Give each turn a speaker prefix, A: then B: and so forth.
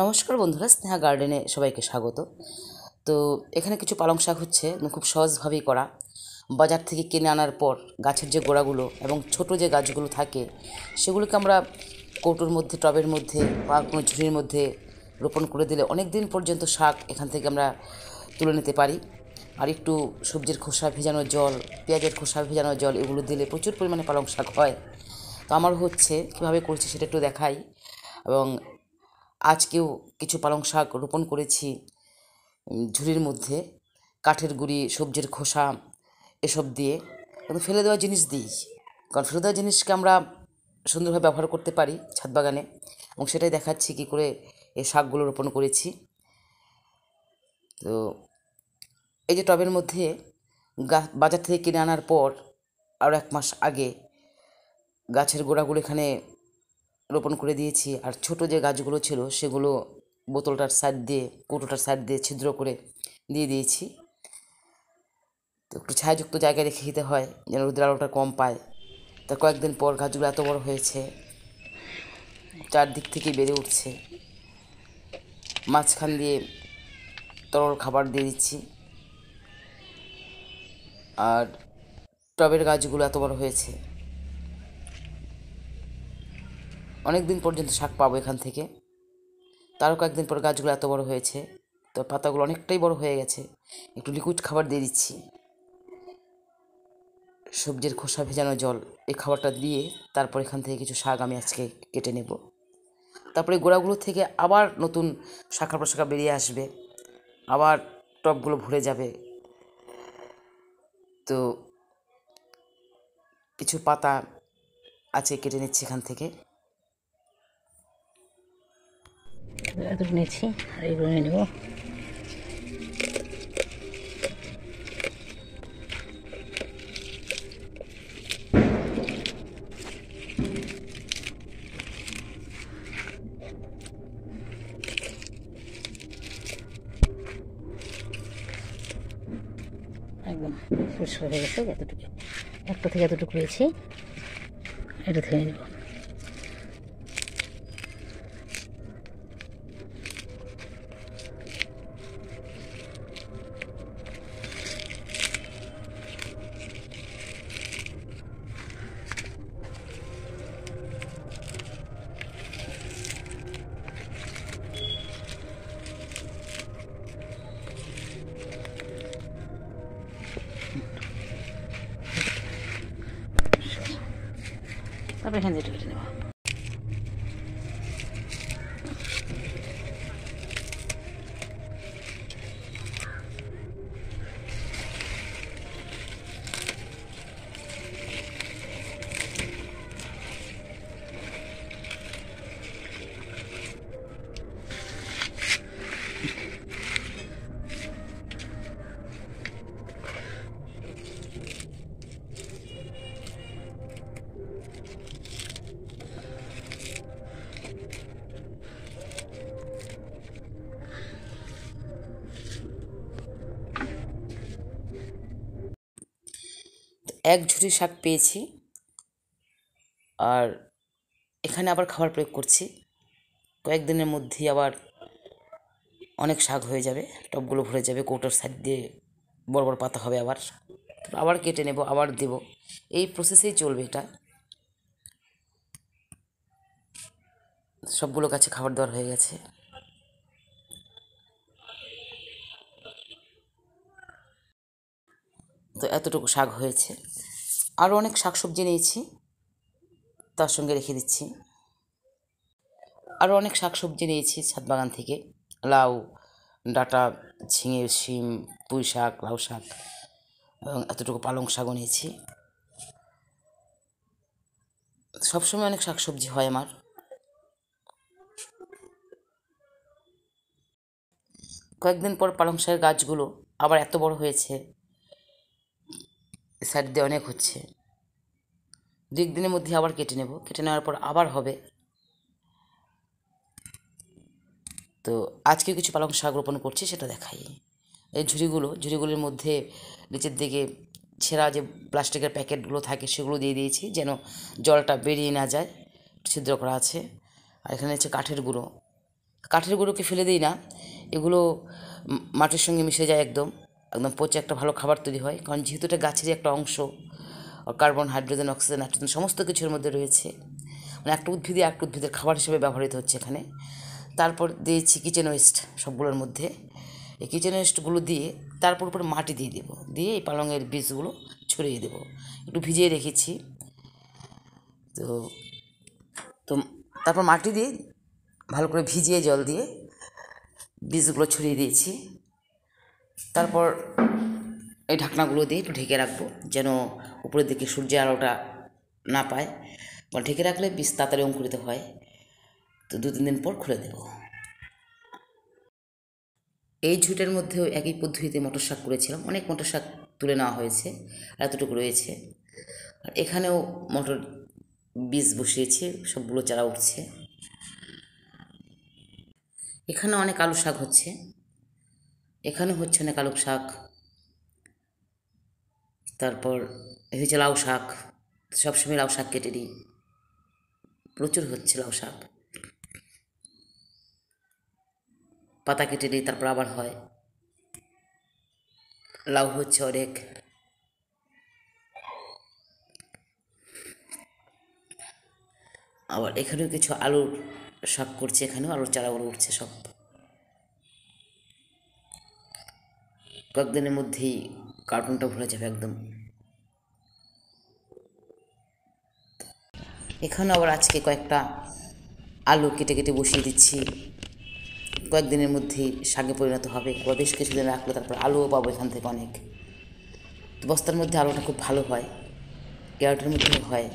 A: নমস্কার বন্ধুরা, স্নেহা গার্ডেনে সবাইকে স্বাগত। তো এখানে কিছু পালং শাক হচ্ছে, খুব সহজভাবেই করা। বাজার থেকে কিনে আনার পর গাছের যে গোড়াগুলো এবং ছোট যে গাছগুলো থাকে সেগুলোকে আমরা কৌটোর মধ্যে, টবের মধ্যে বা কোনো ঝুড়ির মধ্যে রোপণ করে দিলে অনেক দিন পর্যন্ত শাক এখান থেকে আমরা তুলে নিতে পারি। আর একটু সবজির খোসা ভেজানো জল, পেঁয়াজের খোসা ভেজানো জল এগুলো দিলে প্রচুর পরিমাণে পালং শাক হয়। তো আমার হচ্ছে, কীভাবে করছি সেটা একটু দেখাই। এবং আজকেও কিছু পালং শাক রোপণ করেছি ঝুড়ির মধ্যে, কাঠের গুঁড়ি, সবজির খোসা এসব দিয়ে, কিন্তু ফেলে দেওয়া জিনিস দিই। কারণ ফেলে দেওয়া জিনিসকে আমরা সুন্দরভাবে ব্যবহার করতে পারি ছাদ বাগানে, এবং সেটাই দেখাচ্ছি কী করে এই শাকগুলো রোপণ করেছি। তো এই যে টবের মধ্যে বাজার থেকে কিনে আনার পর আরও 1 মাস আগে গাছের গোড়াগুলো এখানে রোপণ করে দিয়েছি। আর ছোট যে গাছগুলো ছিল সেগুলো বোতলটার সাইড দিয়ে, কৌটোটার সাইড দিয়ে ছিদ্র করে দিয়ে দিয়েছি। তো একটু ছায়াযুক্ত জায়গায় রেখে দিতে হয় যেন রোদের আলোটা কম পায়। তা কয়েকদিন পর গাছগুলো এত বড় হয়েছে, চারদিক থেকে বেড়ে উঠছে। মাঝখান দিয়ে তরল খাবার দিয়ে দিচ্ছি। আর টবের গাছগুলো এত বড় হয়েছে, অনেক দিন পর্যন্ত শাক পাবো এখান থেকে। তারও কয়েকদিন পর গাছগুলো এত বড় হয়েছে, তো পাতাগুলো অনেকটাই বড় হয়ে গেছে। একটু লিকুইড খাবার দিয়ে দিচ্ছি, সবজির খোসা ভেজানো জল, এই খাবারটা দিয়ে তারপর এখান থেকে কিছু শাক আমি আজকে কেটে নেব। তারপরে গোড়াগুলো থেকে আবার নতুন শাখা প্রশাখা বেরিয়ে আসবে, আবার টবগুলো ভরে যাবে। তো কিছু পাতা আছে, কেটে নিচ্ছি এখান থেকে।
B: এতটুকু নিচ্ছি আর এগুলো নিয়ে নেবো। একদম পরিষ্কার হয়ে গেছে। এতটুকু, একটা থেকে এতটুকু রয়েছে, এটা থেকে নেব। তারপর এখান থেকে কেটে নেব।
A: এক ঝুড়ি শাক পেয়েছি, আর এখানে আবার খাবার প্রয়োগ করছি। কয়েকদিনের মধ্যেই আবার অনেক শাক হয়ে যাবে, টবগুলো ভরে যাবে, কৌটোর সাইড দিয়ে বড় বড় পাতা হবে। আবার আবার কেটে নেব, আবার দেব, এই প্রসেসেই চলবে এটা। সবগুলো গাছে খাবার দেওয়ার হয়ে গেছে। তো এতটুকু শাক হয়েছে। আরও অনেক শাকসবজি নিয়েছি, তার সঙ্গে রেখে দিচ্ছি। আরও অনেক শাকসবজি নিয়েছি ছাদ বাগান থেকে, লাউ, ডাঁটা, ঝিঙে, শিম, পুঁই শাক, লাউ শাক, এবং এতটুকু পালং শাকও নিয়েছি। সবসময় অনেক শাকসবজি হয় আমার। কয়েকদিন পর পালং শাকের গাছগুলো আবার এত বড় হয়েছে, সাইড দিয়ে অনেক হচ্ছে। 2 দিনের মধ্যে আবার কেটে নেব, কেটে নেওয়ার পর আবার হবে। তো আজকে কিছু পালং শাক রোপণ করছি, সেটা দেখাই। এই ঝুড়িগুলির মধ্যে নিচের দিকে ছেঁড়া যে প্লাস্টিকের প্যাকেটগুলো থাকে সেগুলো দিয়ে দিয়েছি যেন জলটা বেরিয়ে না যায়, ছিদ্র করা আছে। আর এখানে হচ্ছে কাঠের গুঁড়ো, কাঠের গুঁড়োকে ফেলে দিই না, এগুলো মাটির সঙ্গে মিশে যায়, একদম একদম পচে একটা ভালো খাবার তৈরি হয়। কারণ যেহেতু এটা গাছেরই একটা অংশ, কার্বন, হাইড্রোজেন, অক্সিজেন, নাইট্রোজেন সমস্ত কিছুর মধ্যে রয়েছে, মানে একটা উদ্ভিদই একটা উদ্ভিদের খাবার হিসেবে ব্যবহৃত হচ্ছে এখানে। তারপর দিয়েছি কিচেন ওয়েস্ট সবগুলোর মধ্যে। এই কিচেন ওয়েস্টগুলো দিয়ে তারপর উপর মাটি দিয়ে দেবো, দিয়ে এই পালংয়ের বীজগুলো ছড়িয়ে দেবো। একটু ভিজিয়ে রেখেছি। তো তো তারপর মাটি দিয়ে ভালো করে ভিজিয়ে জল দিয়ে বীজগুলো ছড়িয়ে দিয়েছি। তারপর এই ঢাকনাগুলো দিয়ে একটু ঢেকে রাখবো, যেন উপরের দিকে সূর্যের আলোটা না পায়। বা ঢেকে রাখলে বীজ তাড়াতাড়ি অঙ্কুরিত হয়। তো 2-3 দিন পর খুলে দেব। এই ঝুটের মধ্যেও একই পদ্ধতিতে মটর শাক করেছিলাম, অনেক মটর শাক তুলে নেওয়া হয়েছে, এতটুকু রয়েছে। আর এখানেও মটর বীজ বসিয়েছি, সবগুলো চারা উঠছে। এখানে অনেক আলু শাক হচ্ছে, এখানে হচ্ছে অনেক আলু শাক। তারপর এই হচ্ছে লাউ শাক, সবসময় লাউ শাক কেটে দিই, প্রচুর হচ্ছে লাউ শাক। পাতা কেটে দিই, তারপর আবার হয়। লাউ হচ্ছে অনেক। আবার এখানেও কিছু আলুর শাক করছে, এখানেও আলুর চারাগুলো উঠছে সব। কয়েকদিনের মধ্যেই কার্টুনটা ভরে যাবে একদম। এখানে আবার আজকে কয়েকটা আলু কেটে কেটে বসিয়ে দিচ্ছি, কয়েকদিনের মধ্যেই শাকে পরিণত হবে। আবার বেশ কিছুদিন রাখলে তারপর আলুও পাবো এখান থেকে অনেক। বস্তার মধ্যে আলুটা খুব ভালো হয়, ক্যারেটের মধ্যেও হয়।